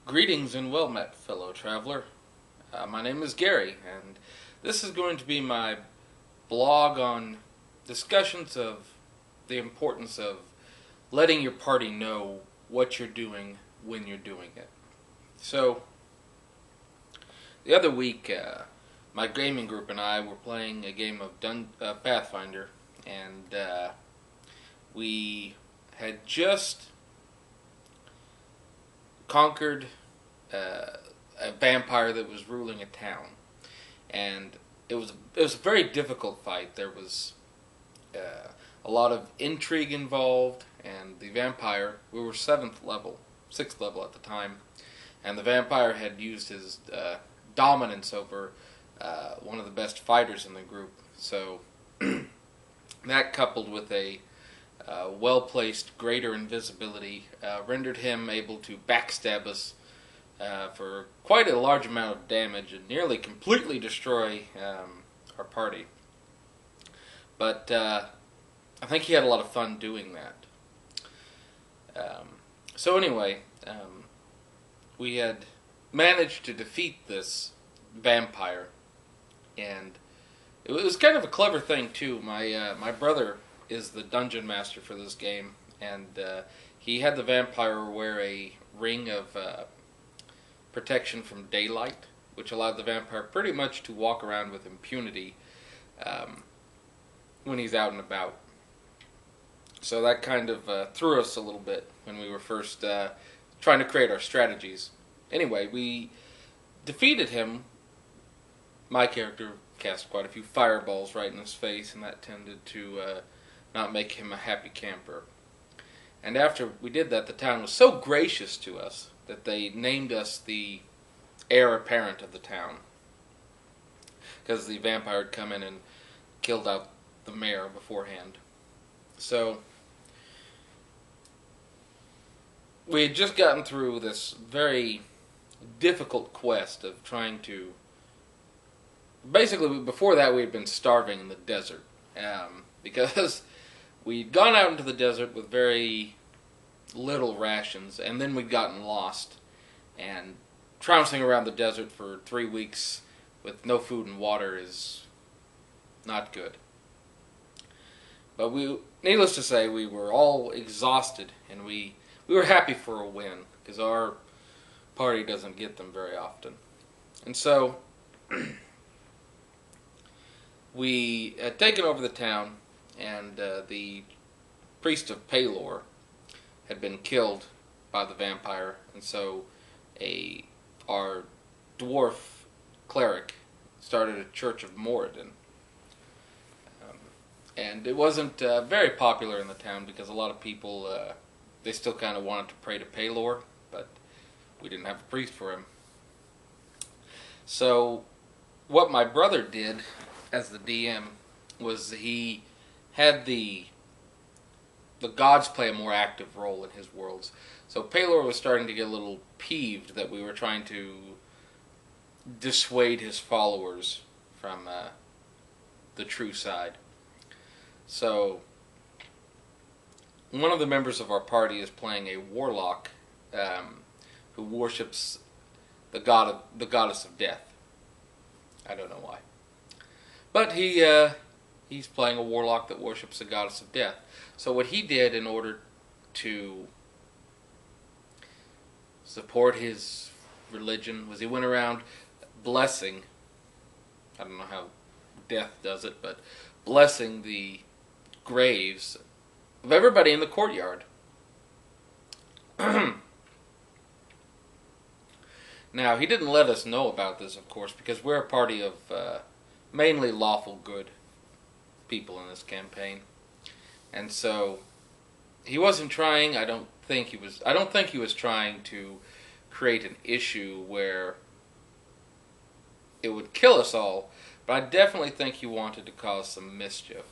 Greetings and well met, fellow traveler. My name is Gary, and this is going to be my blog on discussions of the importance of letting your party know what you're doing when you're doing it. So, the other week, my gaming group and I were playing a game of Pathfinder, and we had just conquered a vampire that was ruling a town, and it was a very difficult fight. There was a lot of intrigue involved, and the vampire, we were 6th level at the time, and the vampire had used his dominance over one of the best fighters in the group. So that, coupled with a well-placed greater invisibility, rendered him able to backstab us for quite a large amount of damage and nearly completely destroy our party. But I think he had a lot of fun doing that. So anyway, we had managed to defeat this vampire, and it was kind of a clever thing too. My brother is the dungeon master for this game, and he had the vampire wear a ring of protection from daylight, which allowed the vampire pretty much to walk around with impunity when he's out and about. So that kind of threw us a little bit when we were first trying to create our strategies. Anyway, we defeated him. My character cast quite a few fireballs right in his face, and that tended to not make him a happy camper. And after we did that, the town was so gracious to us that they named us the heir apparent of the town, because the vampire had come in and killed out the mayor beforehand. So we had just gotten through this very difficult quest of trying to... Basically, before that, we had been starving in the desert, because we'd gone out into the desert with very little rations, and then we'd gotten lost, and trouncing around the desert for 3 weeks with no food and water is not good. But needless to say, we were all exhausted, and we were happy for a win, because our party doesn't get them very often. And so we had taken over the town, and the priest of Pelor had been killed by the vampire, and so our dwarf cleric started a church of Moradin. And it wasn't very popular in the town, because a lot of people, they still kind of wanted to pray to Pelor, but we didn't have a priest for him. So what my brother did as the DM was he had the gods play a more active role in his worlds. So Pelor was starting to get a little peeved that we were trying to dissuade his followers from the true side. So one of the members of our party is playing a warlock who worships the goddess of death. I don't know why, but he's playing a warlock that worships the goddess of death. So what he did in order to support his religion was he went around blessing, I don't know how death does it, but blessing the graves of everybody in the courtyard. Now, he didn't let us know about this, of course, because we're a party of mainly lawful good people in this campaign. And so he wasn't trying, I don't think he was trying to create an issue where it would kill us all, but I definitely think he wanted to cause some mischief.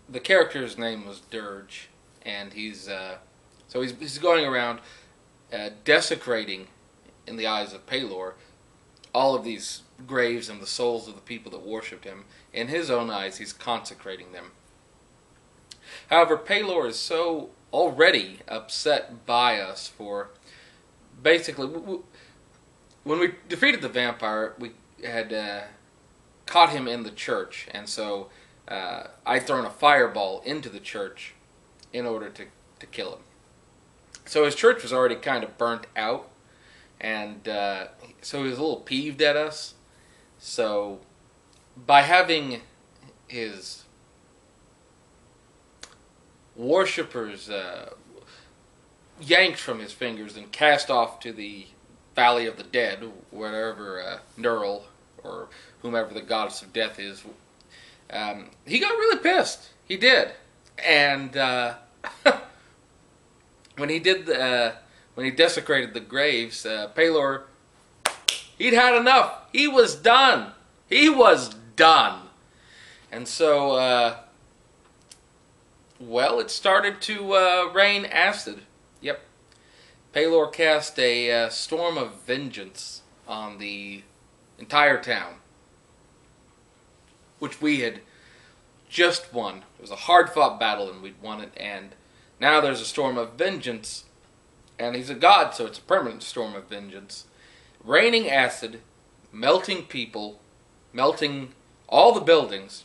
The character's name was Dirge, and he's going around desecrating, in the eyes of Pelor, all of these graves and the souls of the people that worshipped him. In his own eyes, he's consecrating them. However, Paylor is so already upset by us for basically when we defeated the vampire, we had caught him in the church, and so I'd thrown a fireball into the church in order to kill him. So his church was already kind of burnt out, and so he was a little peeved at us. So by having his worshippers yanked from his fingers and cast off to the Valley of the Dead, wherever Neural or whomever the goddess of death is, he got really pissed. He did, and when he desecrated the graves, Paylor, he'd had enough. He was done. He was done, and so well, it started to rain acid. Yep. Paylor cast a storm of vengeance on the entire town, which we had just won. It was a hard-fought battle, and we'd won it, and now there's a storm of vengeance, and he's a god, so it's a permanent storm of vengeance. Raining acid, melting people, melting all the buildings.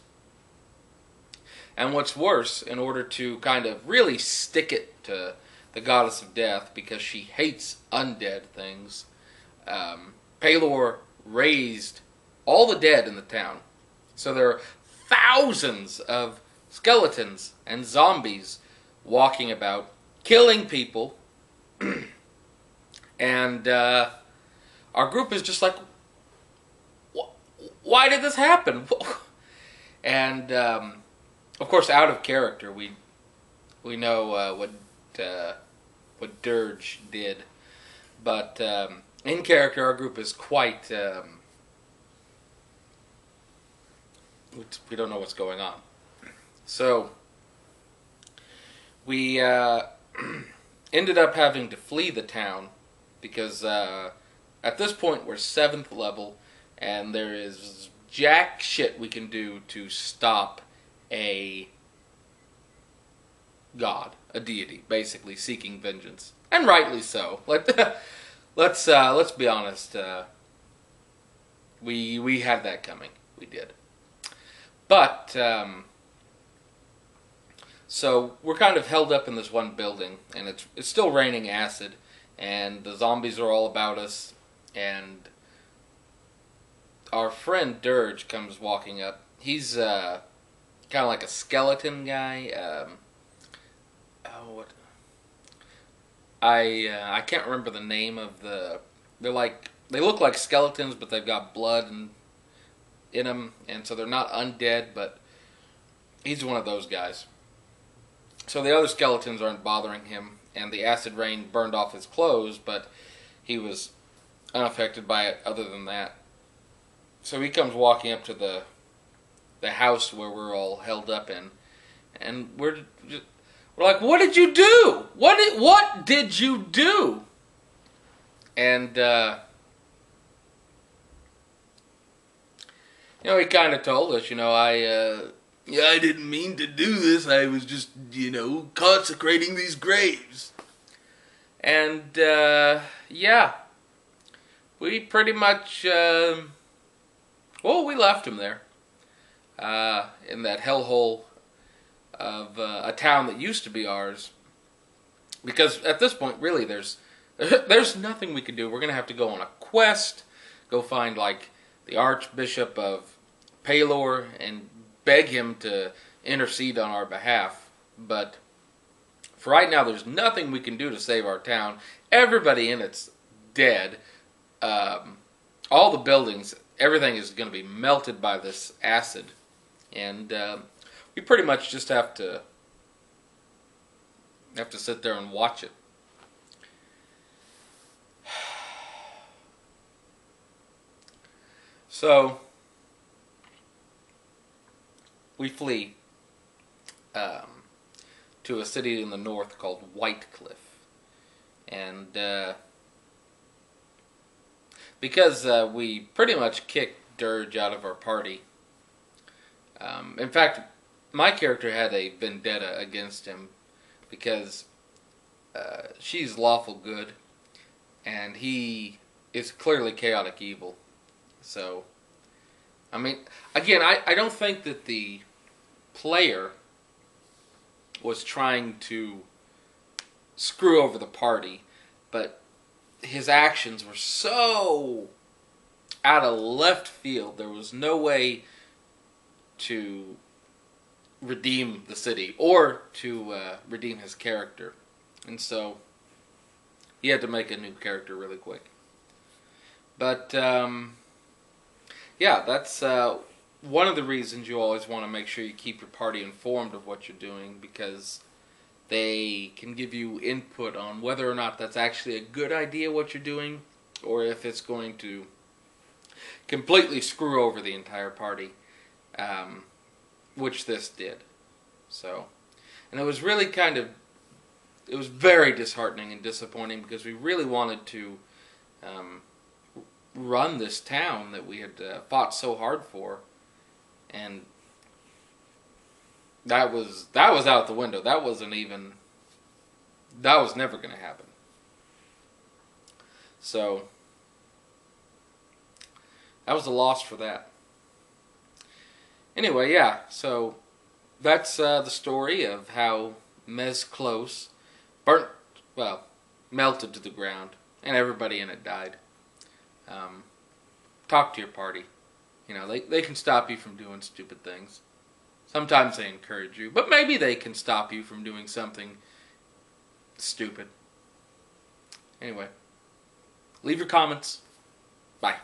And what's worse, in order to kind of really stick it to the goddess of death, because she hates undead things, Paylor raised all the dead in the town. So there are thousands of skeletons and zombies walking about, killing people, and our group is just like, why did this happen? And of course, out of character, we know what Dirge did, but in character, our group is quite. We don't know what's going on, so we ended up having to flee the town because at this point we're 7th level, and there is jack shit we can do to stop a god, a deity, basically seeking vengeance, and rightly so. Let's be honest. We had that coming. We did, but so we're kind of held up in this one building, and it's still raining acid, and the zombies are all about us, and our friend Dirge comes walking up. He's kind of like a skeleton guy. I can't remember the name of the. They look like skeletons, but they've got blood in them, and so they're not undead. But he's one of those guys. So the other skeletons aren't bothering him, and the acid rain burned off his clothes, but he was unaffected by it. Other than that, so he comes walking up to the house where we're all held up in, and we're like, "What did you do? What did you do?" And he kind of told us, I didn't mean to do this. I was just, consecrating these graves. And yeah, we pretty much we left him there. In that hellhole of a town that used to be ours, because at this point, really, there's nothing we can do. We're gonna have to go on a quest, go find the Archbishop of Paylor and beg him to intercede on our behalf. But for right now, there's nothing we can do to save our town. Everybody in it's dead. All the buildings, everything is going to be melted by this acid. And we pretty much just have to sit there and watch it. So we flee to a city in the north called Whitecliff, and because we pretty much kicked Dirge out of our party. In fact, my character had a vendetta against him because she's lawful good, and he is clearly chaotic evil. So, I mean, again, I don't think that the player was trying to screw over the party, but his actions were so out of left field. There was no way to redeem the city or to redeem his character, and so he had to make a new character really quick. But yeah, that's one of the reasons you always want to make sure you keep your party informed of what you're doing, because they can give you input on whether or not that's actually a good idea what you're doing, or if it's going to completely screw over the entire party, which this did. So, and it was really it was very disheartening and disappointing, because we really wanted to run this town that we had fought so hard for, and that was out the window. That was never going to happen. So that was a loss for that. Anyway, yeah, so that's the story of how Mez Close melted to the ground, and everybody in it died. Talk to your party. You know, they can stop you from doing stupid things. Sometimes they encourage you, but maybe they can stop you from doing something stupid. Anyway, leave your comments. Bye.